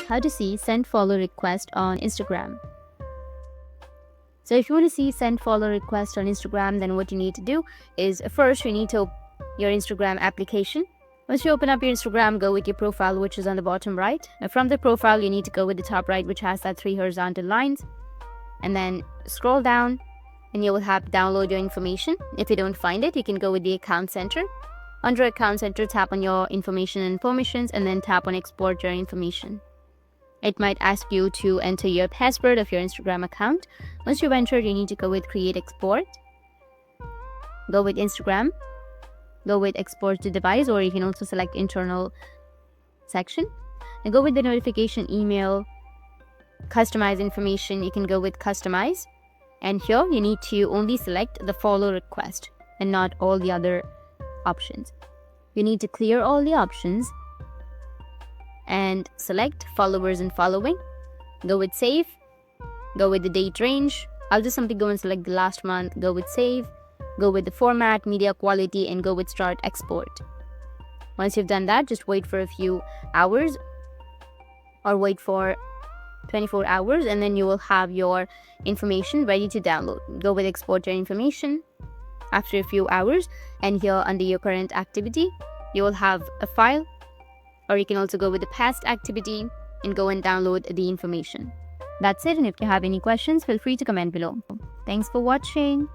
how to see send follow request on Instagram. So if you want to see send follow request on Instagram, then what you need to do is first you need to open your Instagram application. Once you open up your Instagram, go with your profile, which is on the bottom right. Now from the profile, you need to go with the top right, which has that 3 horizontal lines, and then scroll down and you will have download your information. If you don't find it, you can go with the account center. Under account center, tap on your information and permissions and then tap on export your information. It might ask you to enter your password of your Instagram account. Once you've entered, you need to go with create export. Go with Instagram. Go with export to device, or you can also select internal section. And go with the notification email. Customize information, you can go with customize. And here you need to only select the follow request and not all the other options. You need to clear all the options and select followers and following. Go with save. Go with the date range. I'll just simply go and select the last month. Go with save. Go with the format, media quality, and go with start export. Once you've done that, just wait for a few hours or wait for 24 hours and then you will have your information ready to download. Go with export your information after a few hours, and here under your current activity you will have a file, or you can also go with the past activity and go and download the information. That's it, and if you have any questions, feel free to comment below. Thanks for watching.